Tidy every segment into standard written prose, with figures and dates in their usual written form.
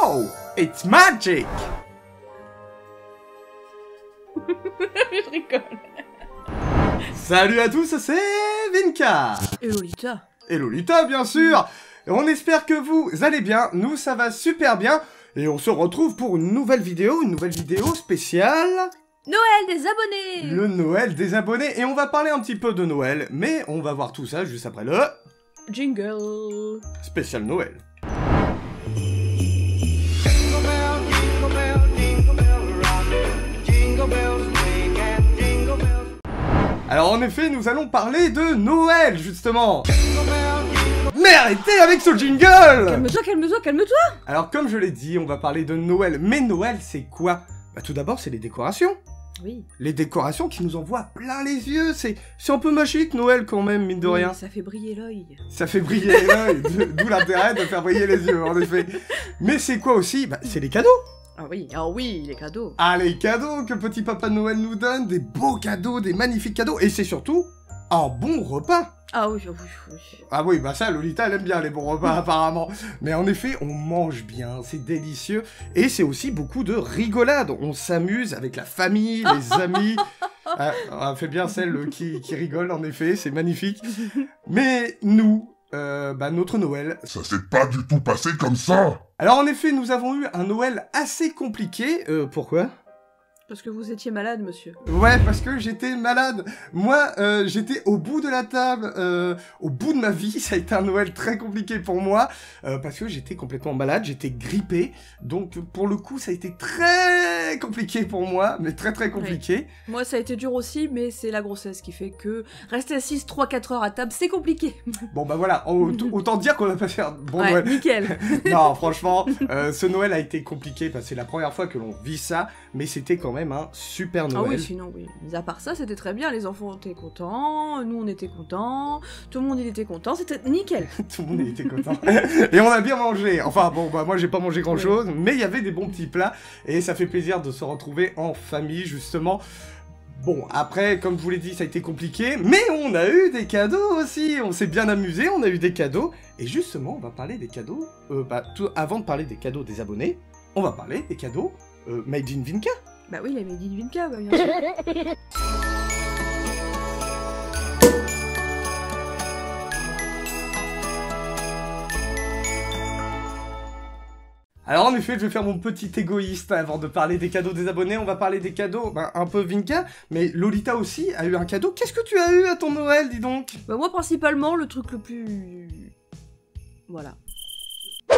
Wow, it's magic. Je rigole. Salut à tous, c'est Vinka. Et Lolita. Et Lolita, bien sûr. On espère que vous allez bien, nous ça va super bien. Et on se retrouve pour une nouvelle vidéo spéciale... Noël des abonnés. Le Noël des abonnés. Et on va parler un petit peu de Noël, mais on va voir tout ça juste après le... Jingle. Spécial Noël. Alors en effet, nous allons parler de Noël, justement. Mais arrêtez avec ce jingle! Calme-toi, calme-toi, calme-toi. Alors comme je l'ai dit, on va parler de Noël. Mais Noël, c'est quoi? Bah tout d'abord, c'est les décorations. Oui. Les décorations qui nous envoient plein les yeux. C'est un peu magique, Noël, quand même, mine de rien. Ça fait briller l'œil. Ça fait briller l'œil, d'où l'intérêt de faire briller les yeux, en effet. Mais c'est quoi aussi? Bah c'est les cadeaux. Ah oui, les cadeaux. Ah, les cadeaux que petit papa Noël nous donne, des beaux cadeaux, des magnifiques cadeaux, et c'est surtout un bon repas. Ah oui. Ah oui, bah ça, Lolita, elle aime bien les bons repas, apparemment. Mais en effet, on mange bien, c'est délicieux, et c'est aussi beaucoup de rigolade. On s'amuse avec la famille, les amis. On fait bien celle qui rigole, en effet, c'est magnifique. Mais nous... notre Noël... Ça s'est pas du tout passé comme ça. Alors en effet, nous avons eu un Noël assez compliqué. Pourquoi? Parce que vous étiez malade, monsieur. Ouais, parce que j'étais malade. Moi, j'étais au bout de la table, au bout de ma vie. Ça a été un Noël très compliqué pour moi, parce que j'étais complètement malade, j'étais grippé. Donc pour le coup, ça a été très compliqué pour moi, mais très compliqué. Oui. Moi, ça a été dur aussi, mais c'est la grossesse qui fait que rester assise 3-4 heures à table, c'est compliqué. Bon bah voilà, autant dire qu'on a passé un bon ouais, Noël. Nickel. Non, franchement, ce Noël a été compliqué, parce que c'est la première fois que l'on vit ça, mais c'était quand même un super Noël. Ah oui, sinon, oui. Mais à part ça, c'était très bien. Les enfants étaient contents, nous on était contents, tout le monde il était content, c'était nickel. Tout le monde était content. Et on a bien mangé. Enfin bon, bah moi j'ai pas mangé grand chose, mais il y avait des bons petits plats, et ça fait plaisir de se retrouver en famille, justement. Bon, après, comme je vous l'ai dit, ça a été compliqué, mais on a eu des cadeaux aussi. On s'est bien amusé, on a eu des cadeaux. Et justement, on va parler des cadeaux. Avant de parler des cadeaux des abonnés, on va parler des cadeaux Made in Vinka. Bah oui, la Made in Vinka, bah, bien sûr. Alors en effet, je vais faire mon petit égoïste avant de parler des cadeaux des abonnés. On va parler des cadeaux, un peu Vinka, mais Lolita aussi a eu un cadeau. Qu'est-ce que tu as eu à ton Noël, dis donc? Bah moi, principalement, le truc le plus... Voilà.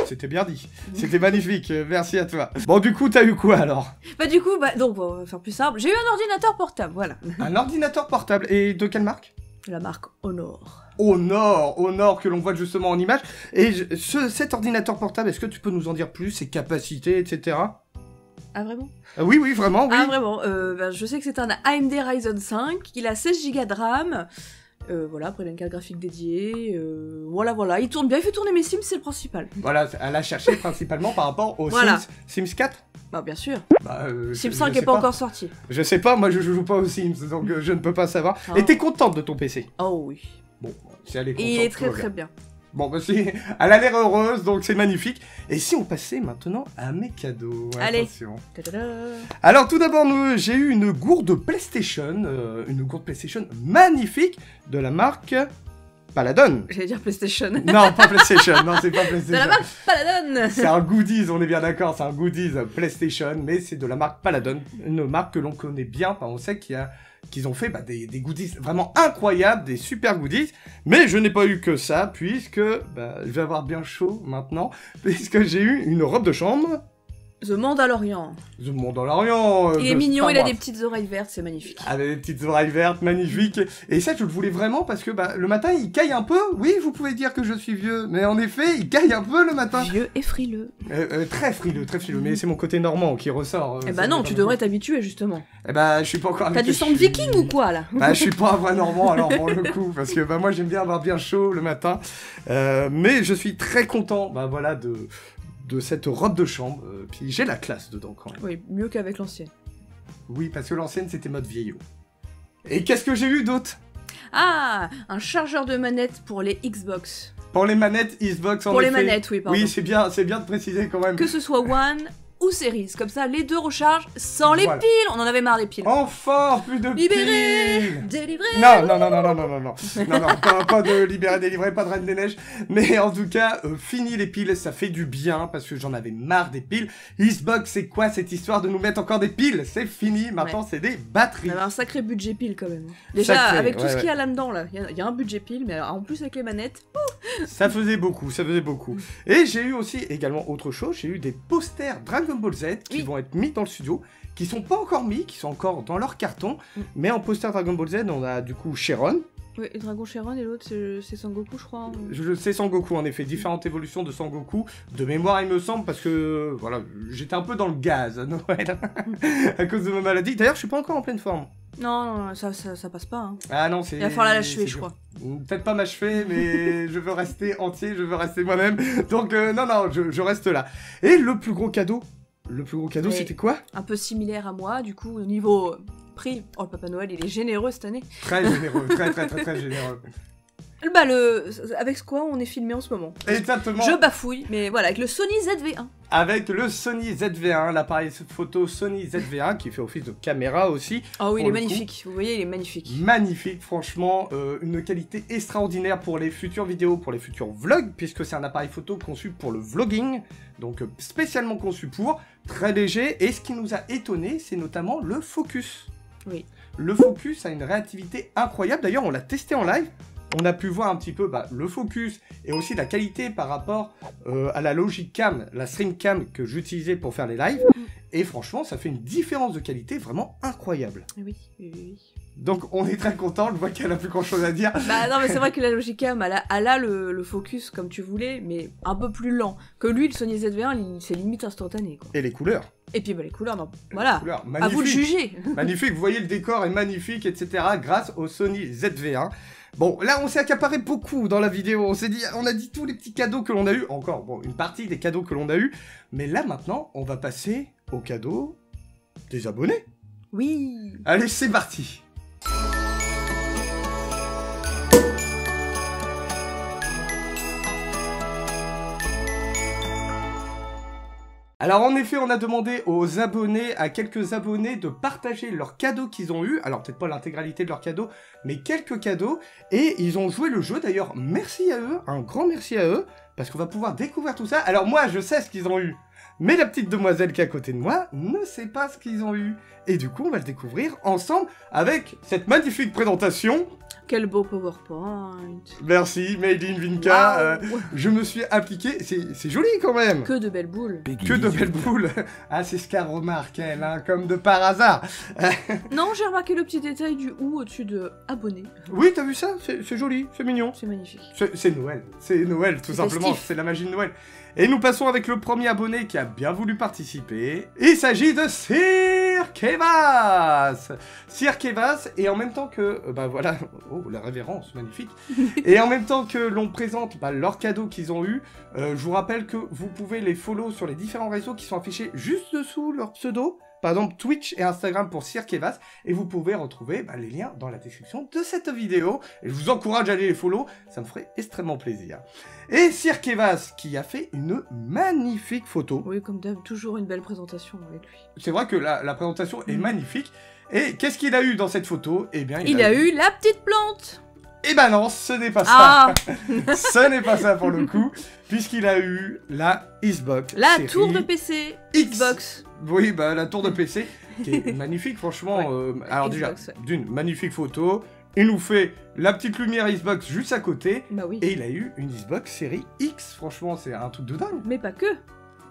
C'était bien dit. C'était magnifique, merci à toi. Bon, du coup, t'as eu quoi, alors? Bah du coup, donc, on va faire plus simple. J'ai eu un ordinateur portable, voilà. Un ordinateur portable. Et de quelle marque? La marque Honor. Honor que l'on voit justement en image. Et cet ordinateur portable, est-ce que tu peux nous en dire plus, ses capacités, etc. Ah vraiment? Oui, vraiment, oui. Ah vraiment, je sais que c'est un AMD Ryzen 5, il a 16 Go de RAM, voilà, après il a une carte graphique dédiée, voilà, il tourne bien, il fait tourner mes Sims, c'est le principal. Voilà, elle a cherché principalement par rapport aux voilà. Sims 4. Bah bien sûr. Sims 5 est pas encore sorti. Je sais pas, moi je joue pas aux Sims, donc je ne peux pas savoir. Oh. Et t'es contente de ton PC? Oh oui. Bon, si elle est contente, et il est très bien. Bon, bah si, elle a l'air heureuse, donc c'est magnifique. Et si on passait maintenant à mes cadeaux? Allez. Attention. Ta-da-da. Alors tout d'abord, j'ai eu une gourde PlayStation magnifique de la marque Paladon. J'allais dire PlayStation. Non, pas PlayStation, non, c'est pas PlayStation. De la marque Paladon. C'est un goodies, on est bien d'accord, c'est un goodies PlayStation, mais c'est de la marque Paladon, une marque que l'on connaît bien, on sait qu'ils ont fait des goodies vraiment incroyables, des super goodies, mais je n'ai pas eu que ça, puisque je vais avoir bien chaud maintenant, puisque j'ai eu une robe de chambre. The Mandalorian. The Mandalorian. Il est mignon, il a des petites oreilles vertes, c'est magnifique. Ah, des petites oreilles vertes, magnifiques. Et ça, je le voulais vraiment parce que le matin, il caille un peu. Oui, vous pouvez dire que je suis vieux, mais en effet, il caille un peu le matin. Vieux et frileux. Très frileux, mais c'est mon côté normand qui ressort. Eh bah non, tu devrais t'habituer justement. Eh bah, je suis pas encore... T'as du sang de viking ou quoi, là? Bah, je suis pas un vrai normand, alors, pour le coup, parce que moi, j'aime bien avoir bien chaud le matin. Mais je suis très content, voilà, de cette robe de chambre, puis j'ai la classe dedans quand même. Oui, mieux qu'avec l'ancienne. Oui, parce que l'ancienne c'était mode vieillot. Et qu'est-ce que j'ai eu d'autre? Ah, un chargeur de manette pour les Xbox. Pour les manettes Xbox, en Pour les effet. manettes, oui, pardon. Oui, c'est bien de préciser quand même. Que ce soit One ou Series, comme ça les deux rechargent sans les Voilà. piles. On en avait marre des piles. Enfin, plus de Libéré, piles. délivré. Non, pas de libérer, délivrer, pas de Reine des Neiges. Mais en tout cas, fini les piles, ça fait du bien, parce que j'en avais marre des piles. Xbox, c'est quoi cette histoire de nous mettre encore des piles? C'est fini, maintenant c'est des batteries. On avait un sacré budget pile quand même. Déjà, Sacré, avec tout ouais, ce qu'il y a là-dedans, là, il y a un budget pile, mais alors, en plus avec les manettes. Ça faisait beaucoup, ça faisait beaucoup. Et j'ai eu aussi également autre chose, j'ai eu des posters Dragon Ball Z qui Oui. vont être mis dans le studio, qui sont pas encore mis, qui sont encore dans leur carton, mais en poster Dragon Ball Z, on a du coup Sharon, Oui, Dragon Sharon et l'autre c'est Sangoku, je crois. je sais Sangoku en effet, différentes évolutions de Sangoku, de mémoire il me semble, parce que voilà, j'étais un peu dans le gaz à Noël, à cause de ma maladie. D'ailleurs, je suis pas encore en pleine forme. Non, ça passe pas. Hein. Ah non, c'est... Il va falloir l'achever, c'est je dur. crois. Peut-être pas m'achever, mais je veux rester entier, je veux rester moi-même. Donc non, je reste là. Et le plus gros cadeau, Oui. c'était quoi? Un peu similaire à moi, du coup, au niveau prix. Oh, le Papa Noël, il est généreux cette année. Très généreux, très généreux. Bah, avec quoi on est filmé en ce moment. Exactement. Je bafouille, mais voilà, avec le Sony ZV1. Avec le Sony ZV1, l'appareil photo Sony ZV1, qui fait office de caméra aussi. Oh oui, il Pour est le magnifique. Vous voyez, il est magnifique. Magnifique, franchement, une qualité extraordinaire pour les futures vidéos, pour les futurs vlogs, puisque c'est un appareil photo conçu pour le vlogging, donc spécialement conçu pour, très léger, et ce qui nous a étonné, c'est notamment le focus. Oui. Le focus a une réactivité incroyable, d'ailleurs on l'a testé en live, on a pu voir un petit peu le focus et aussi la qualité par rapport à la Logic Cam, la Stream Cam que j'utilisais pour faire les lives, et franchement ça fait une différence de qualité vraiment incroyable. Oui. Donc on est très content, je vois qu'elle a plus grand chose à dire. Bah non, mais c'est vrai que la Logicam, elle a le focus comme tu voulais, mais un peu plus lent. Que lui, le Sony ZV1, c'est limite instantané, quoi. Et les couleurs. Et puis bah, les couleurs, non. Voilà. Les couleurs, À vous de magnifique. juger. Magnifique, vous voyez le décor est magnifique, etc. grâce au Sony ZV1. Bon, là on s'est accaparé beaucoup dans la vidéo, on a dit tous les petits cadeaux que l'on a eu, encore, bon, une partie des cadeaux que l'on a eu, mais là maintenant, on va passer aux cadeaux des abonnés. Oui. Allez, c'est parti. Alors en effet, on a demandé aux abonnés, à quelques abonnés, de partager leurs cadeaux qu'ils ont eu. Alors peut-être pas l'intégralité de leurs cadeaux, mais quelques cadeaux. Et ils ont joué le jeu, d'ailleurs, merci à eux, un grand merci à eux, parce qu'on va pouvoir découvrir tout ça. Alors moi, je sais ce qu'ils ont eu, mais la petite demoiselle qui est à côté de moi ne sait pas ce qu'ils ont eu. Et du coup, on va le découvrir ensemble avec cette magnifique présentation. Quel beau PowerPoint. Merci, Made in Vinca. Waouh. Je me suis appliqué, c'est joli quand même. Que de belles boules. Que de belles boules. Ah, c'est ce qu'elle remarque, elle, hein, comme de par hasard. Non, j'ai remarqué le petit détail du ou au-dessus de abonné. Oui, t'as vu ça? C'est joli, c'est mignon. C'est magnifique. C'est Noël, tout C'est simplement, festif. c'est la magie de Noël. Et nous passons avec le premier abonné qui a bien voulu participer. Il s'agit de Sir Kevas. Sir Kevas, et en même temps que... bah voilà, oh, la révérence, magnifique. Et en même temps que l'on présente leurs cadeaux qu'ils ont eu, je vous rappelle que vous pouvez les follow sur les différents réseaux qui sont affichés juste dessous leur pseudo. Par exemple, Twitch et Instagram pour Sir Kevas. Et vous pouvez retrouver les liens dans la description de cette vidéo. Et je vous encourage à aller les follow, ça me ferait extrêmement plaisir. Et Sir Kevas qui a fait une magnifique photo. Oui, comme d'hab, toujours une belle présentation avec lui. C'est vrai que la présentation est magnifique. Et qu'est-ce qu'il a eu dans cette photo? Eh bien, Il a eu la petite plante. Eh ben non, ce n'est pas ça. Ah. Ce n'est pas ça pour le coup. Puisqu'il a eu la Xbox. La série tour de PC X. Xbox. Oui, la tour de PC, qui est magnifique, franchement. Alors Xbox, déjà, d'une magnifique photo. Il nous fait la petite lumière Xbox juste à côté. Bah oui. Et il a eu une Xbox série X. Franchement, c'est un truc de dingue. Mais pas que.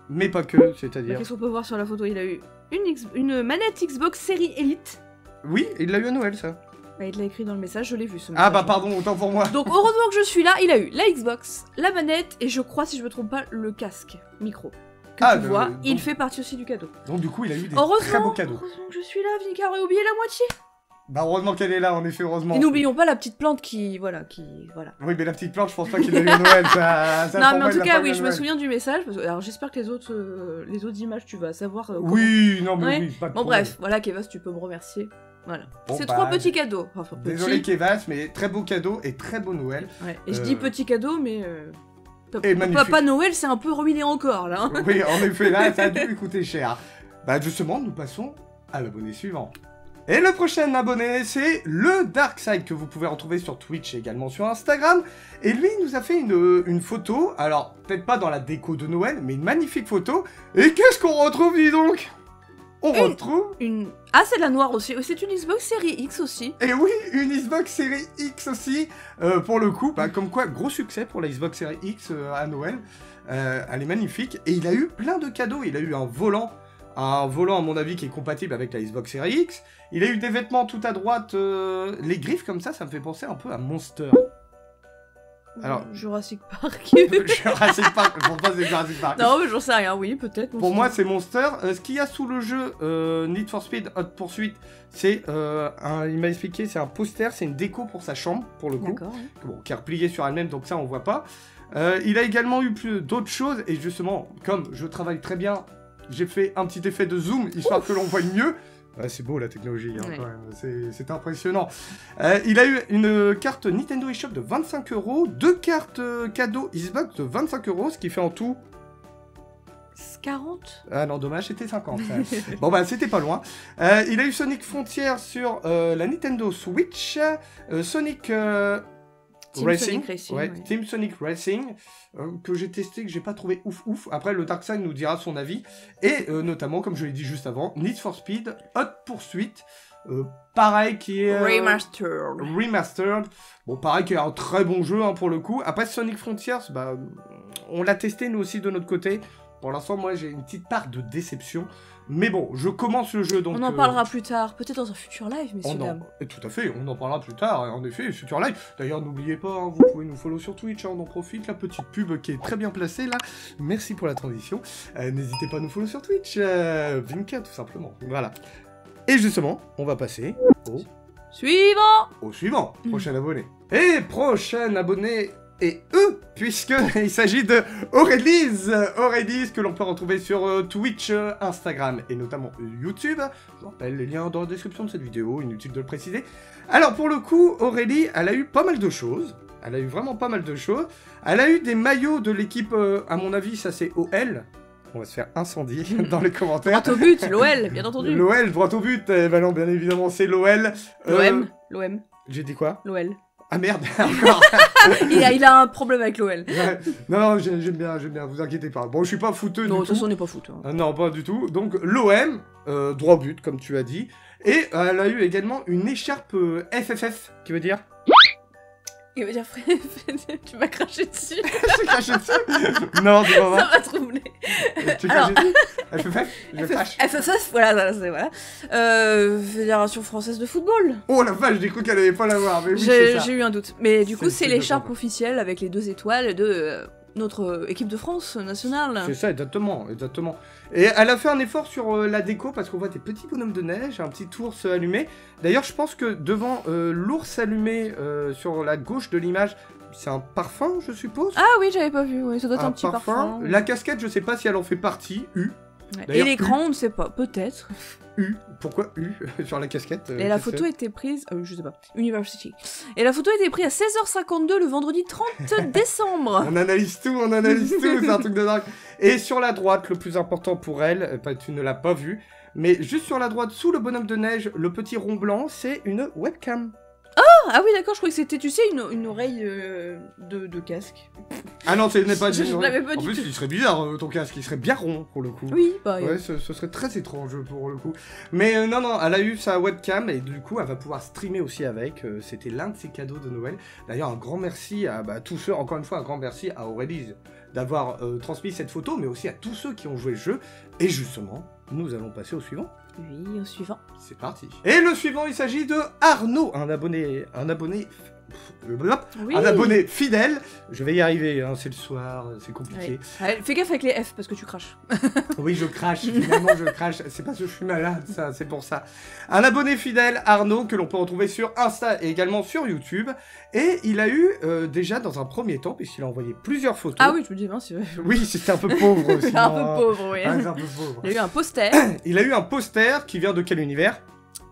Mais pas que, c'est-à-dire... Qu'est-ce qu'on peut voir sur la photo? Il a eu une manette Xbox série Elite. Oui, il l'a eu à Noël, ça. Bah, il l'a écrit dans le message, je l'ai vu ce message. Ah bah pardon, autant pour moi. Donc heureusement que je suis là, il a eu la Xbox, la manette et je crois, si je me trompe pas, le casque micro. Que tu vois, il fait partie aussi du cadeau. Donc du coup, il a eu des très beaux cadeaux. Heureusement que je suis là, Vinka aurait oublié la moitié. Bah heureusement qu'elle est là, en effet, heureusement. Et n'oublions pas la petite plante qui... Voilà. Oui, mais la petite plante, je pense pas qu'il l'a eu à Noël, ça Non, pour mais moi, en tout il l'a cas, pas eu oui, à je me Noël. souviens du message. Alors j'espère que les autres images, tu vas savoir... comment- Oui, non mais Ouais. oui, pas de Bon problème. bref, voilà, Kevas, tu peux me remercier. Voilà. Bon, C'est bah, 3 petits cadeaux. Enfin, Désolé petits. Kevas, mais très beau cadeau et très beau Noël. Ouais. Et je dis petits cadeaux, mais... Et magnifique. Pas Noël, c'est un peu ruiné encore, là. Hein. Oui, en effet, là, ça a dû lui coûter cher. Bah justement, nous passons à l'abonné suivant. Et le prochain abonné, c'est le Darkside, que vous pouvez retrouver sur Twitch et également sur Instagram. Et lui, il nous a fait une photo, alors peut-être pas dans la déco de Noël, mais une magnifique photo. Et qu'est-ce qu'on retrouve, dis donc? On retrouve... Ah, c'est de la noire aussi. C'est une Xbox Series X aussi. Et oui, une Xbox Series X aussi, pour le coup, bah, comme quoi, gros succès pour la Xbox Series X à Noël. Elle est magnifique, et il a eu plein de cadeaux. Il a eu un volant à mon avis qui est compatible avec la Xbox Series X. Il a eu des vêtements tout à droite, les griffes comme ça me fait penser un peu à Monster. Alors, Jurassic Park. Jurassic Park, pour moi c'est Jurassic Park. Non, mais j'en sais rien, oui, peut-être. Pour moi c'est Monster. Ce qu'il y a sous le jeu Need for Speed Hot Pursuit, c'est il m'a expliqué, c'est un poster, c'est une déco pour sa chambre, pour le coup. D'accord. Ouais. Bon, qui est replié sur elle-même, donc ça on voit pas. Il a également eu d'autres choses, et justement, comme je travaille très bien, j'ai fait un petit effet de zoom, histoire que l'on voie mieux. Ouais, c'est beau la technologie, hein, Ouais. quand même. C'est impressionnant. Il a eu une carte Nintendo eShop de 25 €, 2 cartes cadeaux Xbox de 25 €, ce qui fait en tout... 40. Ah non, dommage, c'était 50. Bon bah, c'était pas loin. Il a eu Sonic Frontier sur la Nintendo Switch, Sonic... Team Sonic Racing, ouais, ouais. Team Sonic Racing, que j'ai testé, que j'ai pas trouvé ouf. Après, le Darkside nous dira son avis. Et notamment, comme je l'ai dit juste avant, Need for Speed Hot Pursuit. Pareil, qui est... Remastered. Bon, pareil, qui est un très bon jeu, hein, pour le coup. Après, Sonic Frontiers, bah, on l'a testé, nous aussi, de notre côté. Pour l'instant, moi, j'ai une petite part de déception. Mais bon, je commence le jeu, donc... On en parlera plus tard, peut-être dans un futur live, messieurs dames. Tout à fait, on en parlera plus tard, en effet, futur live. D'ailleurs, n'oubliez pas, hein, vous pouvez nous follow sur Twitch, hein, on en profite, la petite pub qui est très bien placée, là. Merci pour la transition. N'hésitez pas à nous follow sur Twitch, Vinka, tout simplement. Voilà. Et justement, on va passer au suivant, prochain abonné. Et prochain abonné... Et eux, puisqu'il s'agit de Aurélis, que l'on peut retrouver sur Twitch, Instagram et notamment YouTube. Je vous rappelle les liens dans la description de cette vidéo, inutile de le préciser. Alors pour le coup, Aurélie, elle a eu pas mal de choses. Elle a eu vraiment pas mal de choses. Elle a eu des maillots de l'équipe, à mon avis, ça c'est OL. On va se faire incendier dans les commentaires. Droit au but, l'OL, bien entendu. L'OL, droit au but. Eh ben non, bien évidemment, c'est l'OL. L'OM. J'ai dit quoi? L'OL. Ah merde, encore. Il a un problème avec l'OL. Ouais. Non, j'aime bien, vous inquiétez pas. Bon, je suis pas fouteux du tout. Non, de toute façon, on n'est pas foot. Hein. Non, pas du tout. Donc, l'OM, droit au but, comme tu as dit. Et elle a eu également une écharpe FFF, qui veut dire... Il veut dire, tu m'as craché dessus. J'ai craché dessus. Non, c'est pas vrai. Ça m'a troublé. Tu craches dessus FFF, je crache. FFF, voilà, c'est voilà. Fédération française de football. Oh la vache, j'ai cru qu'elle allait pas l'avoir, mais oui, c'est ça. J'ai eu un doute. Mais du coup, c'est c'est l'écharpe d'accord. officielle avec les 2 étoiles de notre équipe de France nationale. C'est ça, exactement. Et elle a fait un effort sur la déco parce qu'on voit des petits bonhommes de neige, un petit ours allumé. D'ailleurs, je pense que devant l'ours allumé sur la gauche de l'image, c'est un parfum, je suppose. Ah oui, j'avais pas vu, oui, ça doit être un petit parfum. La casquette, je sais pas si elle en fait partie, U. Ouais. Et l'écran, on ne sait pas, peut-être. U, pourquoi U sur la casquette Et la photo était prise, je sais pas, University. Et la photo était prise à 16h52 le vendredi 30 décembre. On analyse tout, c'est un truc de dingue. Et sur la droite, le plus important pour elle, tu ne l'as pas vu, mais juste sur la droite, sous le bonhomme de neige, le petit rond blanc, c'est une webcam. Ah oui, d'accord, je croyais que c'était, tu sais, une oreille de casque. Ah non, ce n'est pas Je l'avais pas En du plus, tout. il serait bizarre ton casque, il serait bien rond pour le coup. Oui, bah Ouais, ce serait très étrange pour le coup. Mais non, elle a eu sa webcam et du coup, elle va pouvoir streamer aussi avec. C'était l'un de ses cadeaux de Noël. D'ailleurs, un grand merci à tous ceux, encore une fois, un grand merci à Aurélie d'avoir transmis cette photo, mais aussi à tous ceux qui ont joué le jeu. Et justement, nous allons passer au suivant. Oui, au suivant. C'est parti. Et le suivant, il s'agit de Arnaud, un abonné Oui. un abonné fidèle. Je vais y arriver, hein, c'est le soir, c'est compliqué. Ouais. Allez, fais gaffe avec les F parce que tu craches. Oui, je crache, finalement je crache. C'est parce que je suis malade, ça, c'est pour ça. Un abonné fidèle, Arnaud, que l'on peut retrouver sur Insta et également sur YouTube. Et il a eu, déjà dans un premier temps, puisqu'il a envoyé plusieurs photos. Ah oui, je me dis, mince, Oui, c'était un peu pauvre aussi. un peu pauvre, oui. Ah, c'est un peu pauvre. Il y a eu un poster. Il a eu un poster qui vient de quel univers?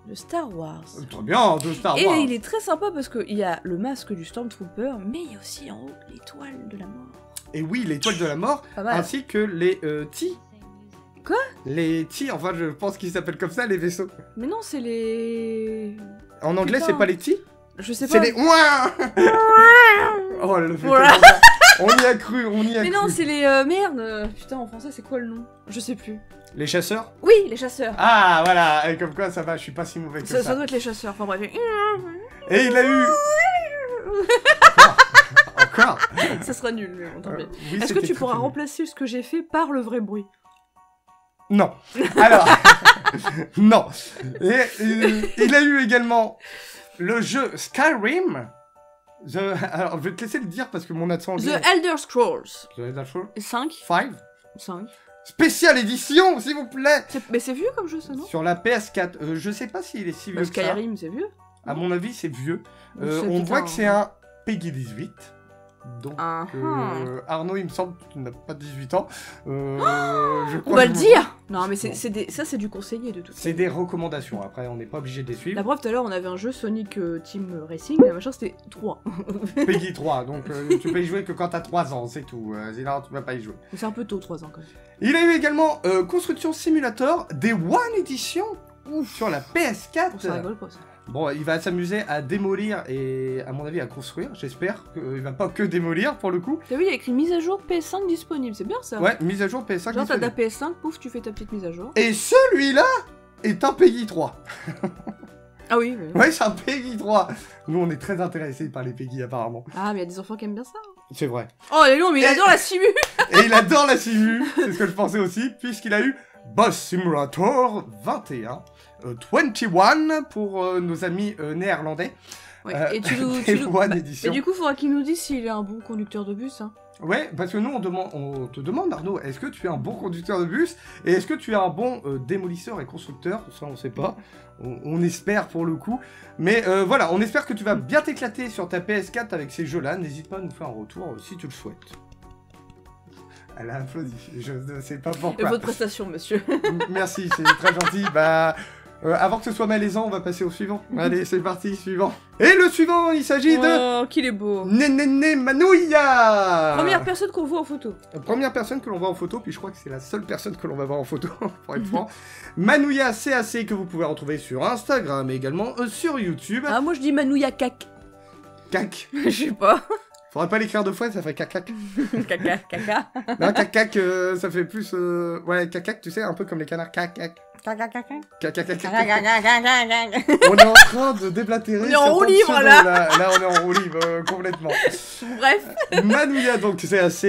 de Star Wars. Très bien, de Star Et Wars. il est très sympa parce qu'il y a le masque du Stormtrooper, mais il y a aussi en haut l'étoile de la mort. Et oui, l'étoile de la mort, Pas mal. ainsi que les Ti. Quoi? Les Ti, enfin je pense qu'ils s'appellent comme ça, les vaisseaux. Mais non, c'est les... En anglais, Putain. c'est pas les Ti, Je sais pas. c'est les Ouah. Oh, elle le fait Voilà. tellement bien. On y a cru, on y a Mais cru. non, c'est les... merde putain, en français, c'est quoi le nom? Je sais plus. Les chasseurs. Oui, les chasseurs. Ah, voilà, et comme quoi ça va, je suis pas si mauvais que ça. Ça doit être les chasseurs, enfin bref. Et il a eu... Encore. Ça sera nul, mais bon, tant pis. Oui, Est-ce que c'était tu très, pourras très bien. remplacer ce que j'ai fait par le vrai bruit? Non. Alors, non. Et il a eu également le jeu Skyrim. Alors, je vais te laisser le dire parce que mon accent The anglais... Elder Scrolls. The Elder Scrolls 5 5. 5. Spéciale édition, s'il vous plaît. Mais c'est vieux comme jeu, ça, non? Sur la PS4. Je sais pas s'il est si vieux Bah, que ça. Skyrim, c'est vieux. À mon avis, c'est vieux. Ou c'est On voit putain, que c'est un Peggy 18. Donc, Ah, Arnaud, il me semble que tu n'as pas 18 ans. Je On crois va que le je- dire. Non, mais Bon. ça, c'est du conseiller de tout. C'est des recommandations. Après, on n'est pas obligé de les La suivre. preuve, tout à l'heure, on avait un jeu Sonic Team Racing, la machin, c'était 3. Peggy 3. Donc, tu peux y jouer que quand t'as 3 ans, c'est tout. Sinon, tu vas pas y jouer. C'est un peu tôt, 3 ans, quand même. Il a eu également Construction Simulator des One Edition sur la PS4. Bon, ça rigole pas, ça. Bon, il va s'amuser à démolir et, à mon avis, à construire. J'espère qu'il va pas que démolir pour le coup. T'as vu, il y a écrit mise à jour PS5 disponible, c'est bien ça. Ouais, mise à jour PS5. Genre, t'as disponible. ta PS5, pouf, tu fais ta petite mise à jour. Et celui-là est un Peggy 3. Ah oui, Ouais, c'est un Peggy 3. Nous, on est très intéressés par les Peggy, apparemment. Ah, mais il y a des enfants qui aiment bien ça. C'est vrai. Oh, les longs, mais il adore la simu. Et il adore la simu, c'est ce que je pensais aussi, puisqu'il a eu Boss Simulator 21. 21 pour nos amis néerlandais. Ouais, Euh, et tu nous... Et One Edition. Mais du coup, faudra qu'il nous dise s'il est un bon conducteur de bus, hein. Ouais, parce que nous, on te demande, Arnaud, est-ce que tu es un bon conducteur de bus et est-ce que tu es un bon démolisseur et constructeur? Ça, on sait pas. On espère pour le coup. Mais voilà, on espère que tu vas bien t'éclater sur ta PS4 avec ces jeux-là. N'hésite pas à nous faire un retour si tu le souhaites. Elle a applaudi. Je ne sais pas Et pourquoi. votre prestation, monsieur. Merci, c'est très gentil. Bah, avant que ce soit malaisant, on va passer au suivant. Allez, c'est parti, suivant. Et le suivant, il s'agit de Oh, qu'il est beau. Nénéné Manouya. Première personne qu'on voit en photo. Première personne que l'on voit en photo, puis je crois que c'est la seule personne que l'on va voir en photo, pour être franc. Manouya CAC que vous pouvez retrouver sur Instagram et également sur YouTube. Ah, moi je dis Manouya cac. Cac. Je sais pas. Faudrait pas l'écrire deux fois, ça fait cac-cac. Caca, caca. Non, cac-cac, ça fait plus... Ouais, cac-cac, tu sais, un peu comme les canards. Cac-cac. Caca, caca. Cac-cac. Caca. On est en train de déblatérer. On est en roue certains libre, pseudos, là. Là, on est en roue libre, complètement. Bref. Manouya, donc, CAC,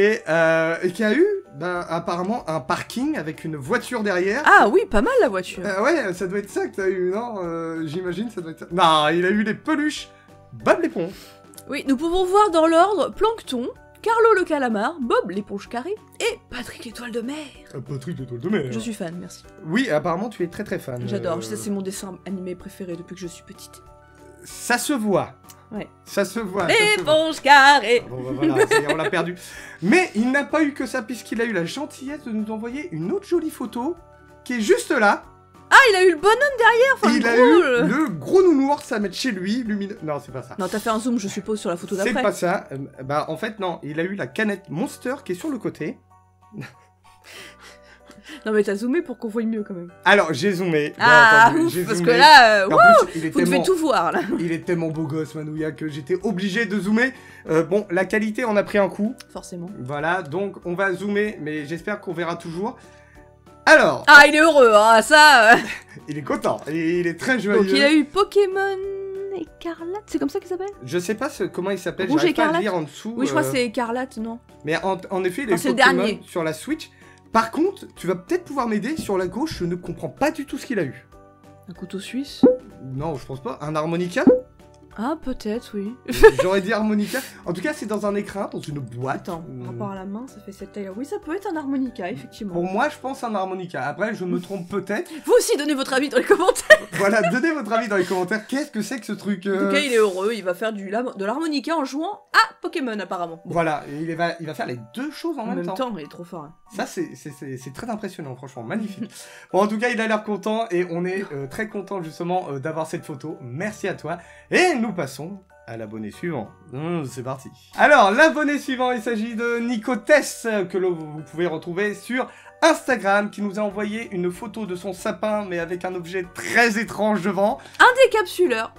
et qui a eu, apparemment, un parking avec une voiture derrière. Ah oui, pas mal la voiture. Ouais, ça doit être ça que t'as eu, non? J'imagine, ça doit être ça. Non, il a eu les peluches Bob l'éponge. Oui, nous pouvons voir dans l'ordre Plancton, Carlo le calamar, Bob l'éponge carrée et Patrick l'étoile de mer. Patrick l'étoile de mer. Je suis fan, merci. Oui, apparemment, tu es très très fan. J'adore, ça c'est mon dessin animé préféré depuis que je suis petite. Ça se voit. Ouais. Ça se voit. ça se voit. L'éponge carrée. Bon, bah voilà, ça y est, on l'a perdu. Mais il n'a pas eu que ça, puisqu'il a eu la gentillesse de nous envoyer une autre jolie photo, qui est juste là. Ah, il a eu le bonhomme derrière, enfin il le a gros, eu le gros nounours à mettre chez lui, lumineux. Non, c'est pas ça. Non, t'as fait un zoom, je suppose, sur la photo C'est d'après. pas ça. Bah, en fait, non. Il a eu la canette Monster qui est sur le côté. Non, mais t'as zoomé pour qu'on voie mieux quand même. Alors, j'ai zoomé. Bien Ah, entendu, ouf, j'ai parce zoomé. que là, Et en wouh, plus, il est vous devez tellement... tout voir là. Il est tellement beau gosse, Manouya, que j'étais obligé de zoomer. Bon, la qualité en a pris un coup. Forcément. Voilà, donc on va zoomer, mais j'espère qu'on verra toujours. Alors, Ah, il est heureux, hein, ça. il est content, et il est très joyeux. Donc il a eu Pokémon Écarlate, c'est comme ça qu'il s'appelle? Je sais pas comment il s'appelle, Rouge j'arrive pas à écarlate lire en dessous. Oui, je crois que c'est Écarlate, non? Mais en effet, il a eu c'est le Pokémon dernier. sur la Switch. Par contre, tu vas peut-être pouvoir m'aider. Sur la gauche, je ne comprends pas du tout ce qu'il a eu. Un couteau suisse? Non, je pense pas. Un harmonica? Ah, peut-être, oui. J'aurais dit harmonica. En tout cas, c'est dans un écrin, dans une boîte. Attends, par rapport à la main, ça fait cette taille. Oui, ça peut être un harmonica, effectivement. Pour moi, je pense un harmonica. Après, je me trompe peut-être. Vous aussi, donnez votre avis dans les commentaires. Voilà, donnez votre avis dans les commentaires. Qu'est-ce que c'est que ce truc En tout cas, il est heureux, il va faire de l'harmonica en jouant à Pokémon apparemment. Bon. Voilà, et il va faire les deux choses en même temps. Il est trop fort. Hein. Ça, c'est très impressionnant, franchement, magnifique. Bon, en tout cas, il a l'air content, et on est très content, justement, d'avoir cette photo. Merci à toi. Et nous passons à l'abonné suivant. C'est parti. Alors, l'abonné suivant, il s'agit de Nicotess, que vous pouvez retrouver sur Instagram, qui nous a envoyé une photo de son sapin, mais avec un objet très étrange devant. Un décapsuleur.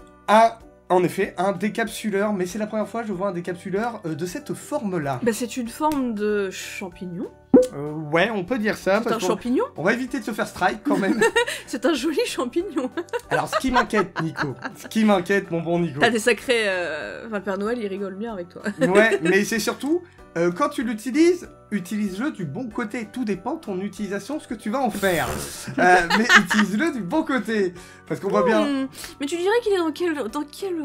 En effet, un décapsuleur, mais c'est la première fois que je vois un décapsuleur de cette forme-là. Bah, c'est une forme de champignon. Ouais, on peut dire ça. C'est un champignon. On va éviter de se faire strike quand même. C'est un joli champignon. Alors, ce qui m'inquiète, Nico, mon bon Nico. T'as des sacrés... Enfin, le Père Noël, il rigole bien avec toi. Ouais, mais c'est surtout, quand tu l'utilises, utilise-le du bon côté. Tout dépend de ton utilisation, ce que tu vas en faire. Mais utilise-le du bon côté. Parce qu'on voit bien... Mais tu dirais qu'il est dans quel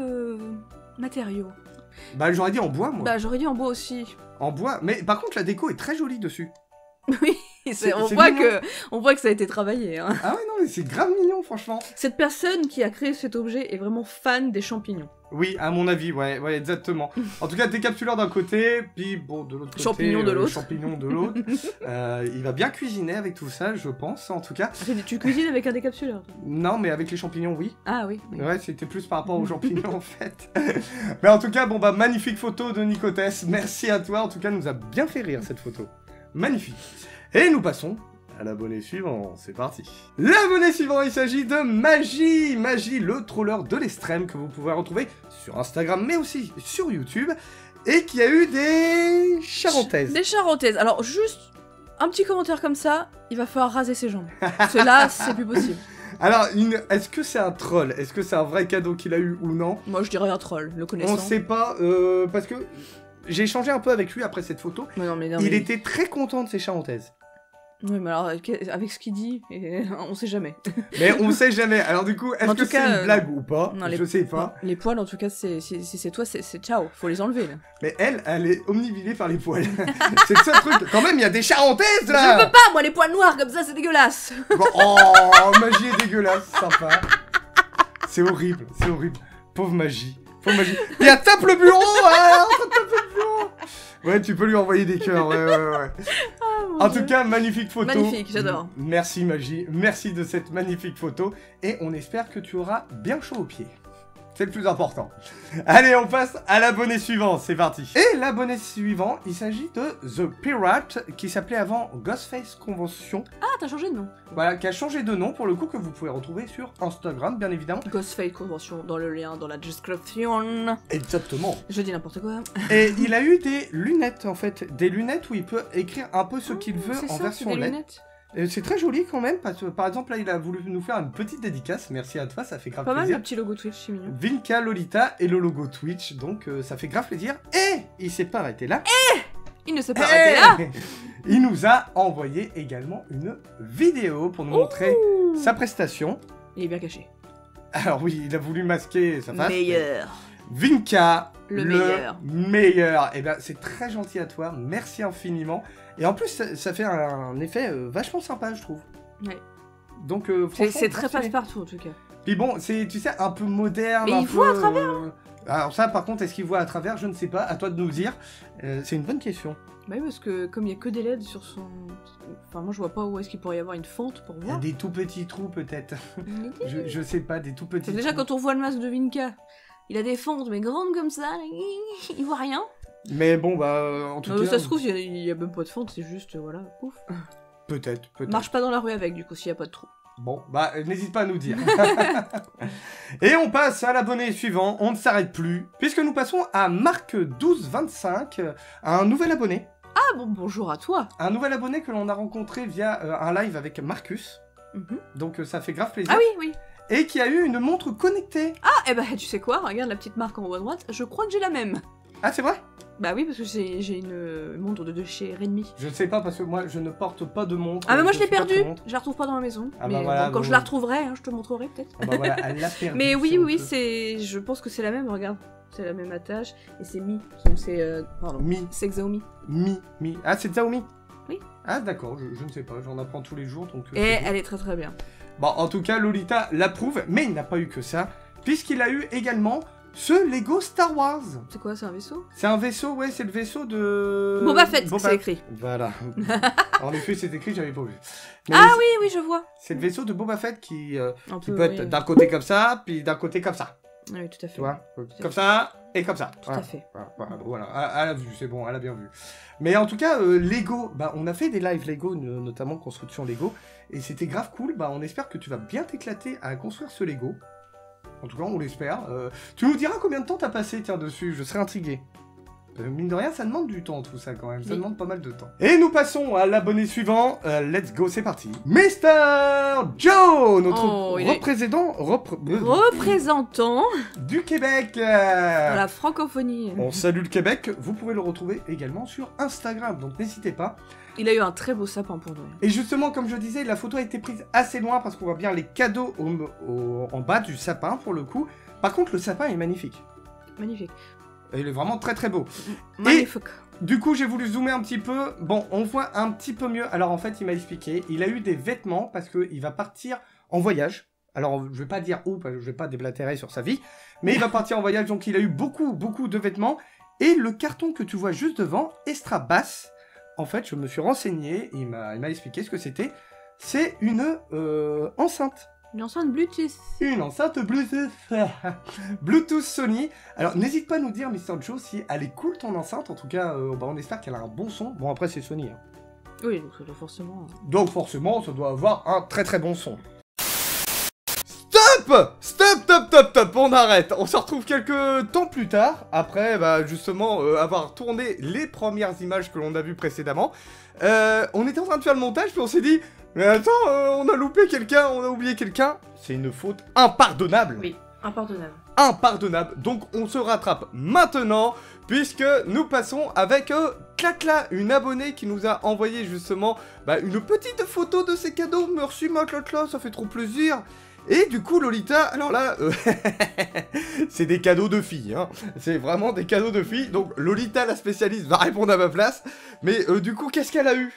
matériau? Bah, j'aurais dit en bois, moi. Bah, j'aurais dit en bois aussi. En bois, mais par contre, la déco est très jolie dessus. Oui, on voit que ça a été travaillé. Hein. Ah ouais, non, mais c'est grave mignon, franchement. Cette personne qui a créé cet objet est vraiment fan des champignons. Oui, à mon avis, ouais, exactement. En tout cas, décapsuleur d'un côté, puis bon, de l'autre côté... Champignon de l'autre. Champignon de l'autre. Il va bien cuisiner avec tout ça, je pense, en tout cas. Tu cuisines avec un décapsuleur? Non, mais avec les champignons, oui. Ah oui. Ouais, c'était plus par rapport aux champignons, en fait. Mais en tout cas, bon, bah, magnifique photo de Nicotess. Merci à toi, en tout cas, nous a bien fait rire, cette photo. Magnifique. Et nous passons à l'abonné suivant, c'est parti. L'abonné suivant, il s'agit de Magie, le troller de l'extrême que vous pouvez retrouver sur Instagram, mais aussi sur YouTube, et qui a eu des charentaises. Des charentaises. Alors, juste un petit commentaire comme ça, il va falloir raser ses jambes. Parce que là, c'est plus possible. Alors, est-ce que c'est un troll? Est-ce que c'est un vrai cadeau qu'il a eu ou non? Moi, je dirais un troll, le connaissant. On sait pas, parce que j'ai échangé un peu avec lui après cette photo. Non, il était très content de ses charentaises. Oui, mais alors, avec ce qu'il dit, on sait jamais. Mais on sait jamais. Alors du coup, est-ce que c'est une blague ou pas? Non, je sais pas. Les poils, en tout cas, si c'est toi, c'est ciao, faut les enlever, là. Mais elle est omnibilée par les poils. C'est le seul truc. Quand même, il y a des charentaises, là. Je peux pas, moi, les poils noirs, comme ça, c'est dégueulasse. Bon, oh, Magie est dégueulasse, sympa. C'est horrible. Pauvre Magie. Il y a tape le bureau, hein, tape le bureau. Ouais, tu peux lui envoyer des cœurs, ouais. En tout cas, magnifique photo. Magnifique, j'adore. Merci Magie, merci de cette magnifique photo. Et on espère que tu auras bien chaud aux pieds. C'est le plus important. Allez, on passe à l'abonné suivant, c'est parti. Et l'abonné suivant, il s'agit de The Pirate, qui s'appelait avant Ghostface Convention. Ah, t'as changé de nom. Voilà, qui a changé de nom, pour le coup, que vous pouvez retrouver sur Instagram, bien évidemment. Ghostface Convention, dans le lien, dans la description. Exactement. Je dis n'importe quoi. Et il a eu des lunettes, en fait. Des lunettes où il peut écrire un peu ce qu'il veut en version des LED. lunettes. C'est très joli quand même, parce que par exemple là il a voulu nous faire une petite dédicace, merci à toi, ça fait grave plaisir. Pas mal le petit logo Twitch, c'est mignon. Vinka Lolita et le logo Twitch, donc ça fait grave plaisir. Et il s'est pas arrêté là. Il ne s'est pas arrêté là. Il nous a envoyé également une vidéo pour nous montrer sa prestation. Il est bien caché. Alors oui, il a voulu masquer sa face. Meilleur. Vinka, le meilleur. Et ben c'est très gentil à toi, merci infiniment. Et en plus, ça fait un effet vachement sympa, je trouve. Ouais. Donc, c'est très passe-partout, en tout cas. Puis bon, c'est, tu sais, un peu moderne. Mais il voit à travers. Alors ça, par contre, est-ce qu'il voit à travers? Je ne sais pas, à toi de nous le dire. C'est une bonne question. Bah oui, parce que comme il n'y a que des LED sur son... Enfin, moi, je vois pas où est-ce qu'il pourrait y avoir une fente pour voir. Il y a des tout petits trous, peut-être. je sais pas, des tout petits trous. Déjà, quand on voit le masque de Vinka, il a des fentes, mais grandes comme ça, il voit rien. Mais bon, bah, en tout cas... Ça se trouve, il y a même pas de fente, c'est juste, voilà, pouf. Peut-être. Marche pas dans la rue avec, du coup, s'il y a pas de trou. Bon, bah, n'hésite pas à nous dire. Et on passe à l'abonné suivant, on ne s'arrête plus, puisque nous passons à Marc1225, un nouvel abonné. Ah bon, bonjour à toi. Un nouvel abonné que l'on a rencontré via un live avec Marcus. Donc ça fait grave plaisir. Ah oui. Et qui a eu une montre connectée. Ah, et bah tu sais quoi, regarde la petite marque en haut à droite, je crois que j'ai la même. Ah, c'est vrai? Bah oui, parce que j'ai une montre de chez Redmi. Je ne sais pas, parce que moi, je ne porte pas de montre. Ah, mais moi, je l'ai perdue. Je la retrouve pas dans la maison. Ah mais bah voilà, bon, quand je la retrouverai, hein, je te montrerai peut-être. Ah bah voilà, elle l'a perdue. Mais oui, je pense que c'est la même, regarde. C'est la même attache. Et c'est Mi. Pardon. Mi. C'est Xiaomi. Mi. Ah, c'est Xiaomi? Oui. Ah, d'accord, je ne sais pas, j'en apprends tous les jours. Donc, et elle est très très bien. Bon, en tout cas, Lolita l'approuve, mais il n'a pas eu que ça, puisqu'il a eu également ce Lego Star Wars. C'est quoi, c'est un vaisseau? C'est un vaisseau, ouais, c'est le vaisseau de... Boba Fett, c'est écrit. Voilà. En effet, c'est écrit, j'avais pas vu. Mais Ah oui, oui, je vois. c'est le vaisseau de Boba Fett qui peut oui. être d'un côté comme ça, puis d'un côté comme ça. Oui, tout à fait. Tu vois, comme ça et comme ça. Tout à fait. Voilà. Elle a vu, c'est bon, elle a bien vu. Mais en tout cas, Lego, bah, on a fait des lives Lego, notamment construction Lego, et c'était grave cool. Bah, on espère que tu vas bien t'éclater à construire ce Lego. En tout cas, on l'espère. Tu nous diras combien de temps t'as passé, tiens, dessus, je serais intrigué. Mine de rien, ça demande du temps tout ça quand même, ça Oui. demande pas mal de temps. Et nous passons à l'abonné suivant, let's go, c'est parti. Mr. Joe, notre Oh, il est- représentant Représentant du Québec. de la francophonie. On salue le Québec, vous pouvez le retrouver également sur Instagram, donc n'hésitez pas. Il a eu un très beau sapin pour Noël. Et justement, comme je disais, la photo a été prise assez loin parce qu'on voit bien les cadeaux en bas du sapin pour le coup. Par contre, le sapin est magnifique. Magnifique. Il est vraiment très très beau. Magnifique. Du coup, j'ai voulu zoomer un petit peu. Bon, on voit un petit peu mieux. Alors en fait, il m'a expliqué, il a eu des vêtements parce qu'il va partir en voyage. Alors, je vais pas dire où, parce que je vais pas déblatérer sur sa vie, mais il va partir en voyage, donc il a eu beaucoup de vêtements. Et le carton que tu vois juste devant, Extra Bass, en fait, je me suis renseigné, il m'a expliqué ce que c'était. C'est une enceinte. Une enceinte Bluetooth. Une enceinte Bluetooth. Bluetooth Sony. Alors, n'hésite pas à nous dire, Mr. Joe, si elle est cool ton enceinte. En tout cas, bah, on espère qu'elle a un bon son. Bon, après, c'est Sony. Hein. Oui, donc ça doit forcément... Donc, forcément, ça doit avoir un très bon son. Stop, on arrête. On se retrouve quelques temps plus tard, après bah, justement avoir tourné les premières images que l'on a vues précédemment. On était en train de faire le montage, puis on s'est dit, mais attends, on a loupé quelqu'un, on a oublié quelqu'un. C'est une faute impardonnable. Oui, impardonnable. Impardonnable. Donc on se rattrape maintenant, puisque nous passons avec Clacla, une abonnée qui nous a envoyé justement bah, une petite photo de ses cadeaux. Merci ma Clacla, ça fait trop plaisir. Et du coup, Lolita, alors là, c'est des cadeaux de filles, hein. C'est vraiment des cadeaux de filles. Donc, Lolita, la spécialiste, va répondre à ma place. Mais du coup, qu'est-ce qu'elle a eu?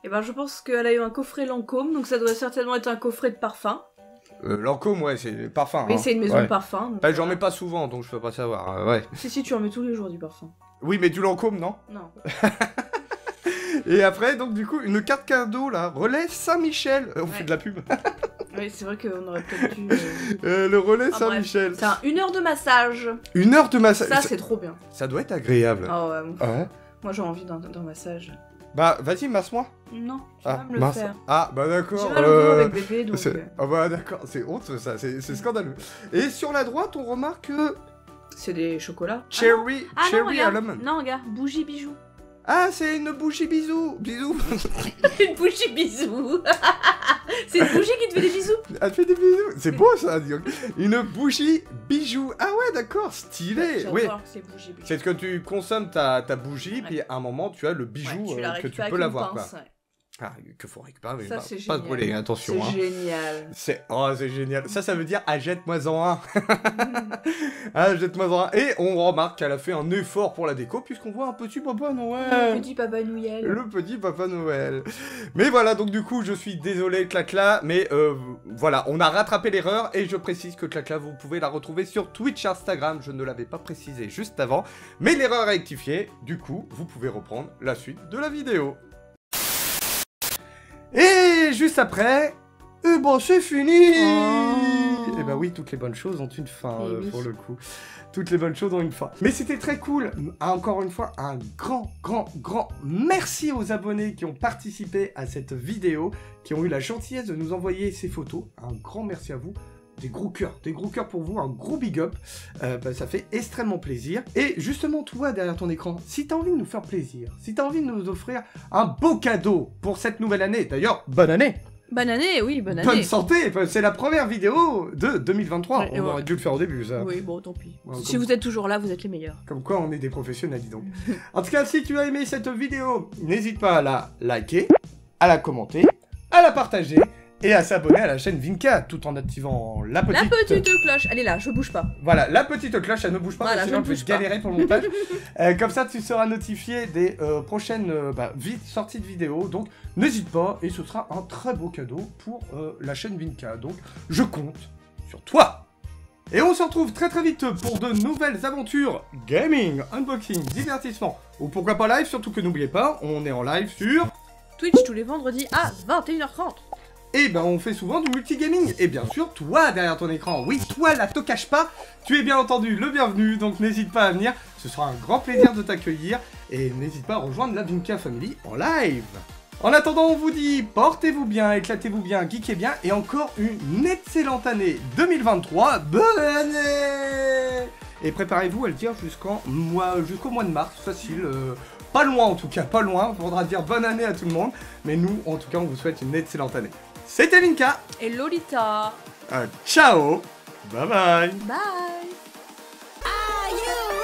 Eh ben, je pense qu'elle a eu un coffret Lancôme, donc ça doit certainement être un coffret de parfum. Lancôme, ouais, c'est parfum. Oui, hein. c'est une maison Ouais. de parfum. donc, Bah, j'en mets pas souvent, donc je peux pas savoir, ouais. Si, tu en mets tous les jours du parfum. Oui, mais du Lancôme, non? Non. Et après, donc, du coup, une carte cadeau, là, relais Saint-Michel. On fait Ouais. de la pub. Oui, c'est vrai qu'on aurait peut-être dû... Le relais Ah, Saint-Michel. C'est une heure de massage. 1 heure de massage. Ça, c'est trop bien. Ça doit être agréable. Ah ouais, Ouais. moi j'ai envie d'un massage. Bah, vas-y, masse-moi. Non, je vais pas me le faire. Ah, bah d'accord. J'ai mal au dos avec bébé, donc... Ah bah d'accord, c'est honte ça, c'est scandaleux. Et sur la droite, on remarque C'est des chocolats. Cherry, Ah non, Cherry regarde. Almond. Non, regarde, bougie bijou. Ah, c'est une bougie bisou. Bisous. Une bougie bisou. C'est une bougie qui te fait des bisous. Elle fait des bisous. C'est beau ça, dis donc. Une bougie bijou. Ah ouais, d'accord, stylé. J'adore Oui. que c'est bougie bijou. C'est que tu consommes ta bougie, Ouais. puis à un moment, tu as le bijou Ouais, tu la que tu récupères peux avec une l'avoir. Quoi. pince, ouais. Ah, que faut récupérer. Ça, pas, c'est pas génial. se brûler, attention. C'est Hein. génial. C'est génial. Ça veut dire achète-moi-en un. Achète-moi-en un. Et on remarque qu'elle a fait un effort pour la déco, puisqu'on voit un petit Papa Noël. Le petit Papa Noël. Le petit Papa Noël. Mais voilà, donc du coup, je suis désolé, Clacla, mais voilà, on a rattrapé l'erreur, et je précise que Clacla, vous pouvez la retrouver sur Twitch, Instagram, je ne l'avais pas précisé juste avant, mais l'erreur est rectifiée, du coup, vous pouvez reprendre la suite de la vidéo. Et juste après, bon, c'est fini. Oh. Et bah oui, toutes les bonnes choses ont une fin, Eh oui. pour le coup. Toutes les bonnes choses ont une fin. Mais c'était très cool. Encore une fois, un grand merci aux abonnés qui ont participé à cette vidéo, qui ont eu la gentillesse de nous envoyer ces photos. Un grand merci à vous. Des gros cœurs pour vous, un gros big up, bah, ça fait extrêmement plaisir. Et justement, toi, derrière ton écran, si t'as envie de nous faire plaisir, si t'as envie de nous offrir un beau cadeau pour cette nouvelle année, d'ailleurs, bonne année, Bonne année, oui, bonne année. bonne santé, c'est la première vidéo de 2023, Ouais, on ouais. aurait dû le faire au début, ça. Oui, bon, tant pis. Ouais, Si comme- vous êtes toujours là, vous êtes les meilleurs. Comme quoi, on est des professionnels, dis donc. En tout cas, si tu as aimé cette vidéo, n'hésite pas à la liker, à la commenter, à la partager, et à s'abonner à la chaîne Vinka, tout en activant la petite... La petite cloche. Elle est là, je bouge pas. Voilà, la petite cloche, elle ne bouge pas, Voilà, sinon je ne je vais bouge pas. galérer pour le montage. Comme ça, tu seras notifié des prochaines sorties de vidéos. Donc, n'hésite pas, et ce sera un très beau cadeau pour la chaîne Vinka. Donc, je compte sur toi. Et on se retrouve très très vite pour de nouvelles aventures gaming, unboxing, divertissement, ou pourquoi pas live, surtout que n'oubliez pas, on est en live sur... Twitch tous les vendredis à 21h30. Et ben on fait souvent du multigaming, et bien sûr toi derrière ton écran, oui toi là te cache pas, tu es bien entendu le bienvenu, donc n'hésite pas à venir, ce sera un grand plaisir de t'accueillir, et n'hésite pas à rejoindre la Vinka Family en live. En attendant on vous dit, portez-vous bien, éclatez-vous bien, geekez bien, et encore une excellente année 2023, bonne année. Et préparez-vous à le dire jusqu'au mois de mars, facile, pas loin en tout cas, pas loin, il faudra dire bonne année à tout le monde, mais nous en tout cas on vous souhaite une excellente année. C'était Vinka. Et Lolita. Ciao. Bye bye. Bye. Are you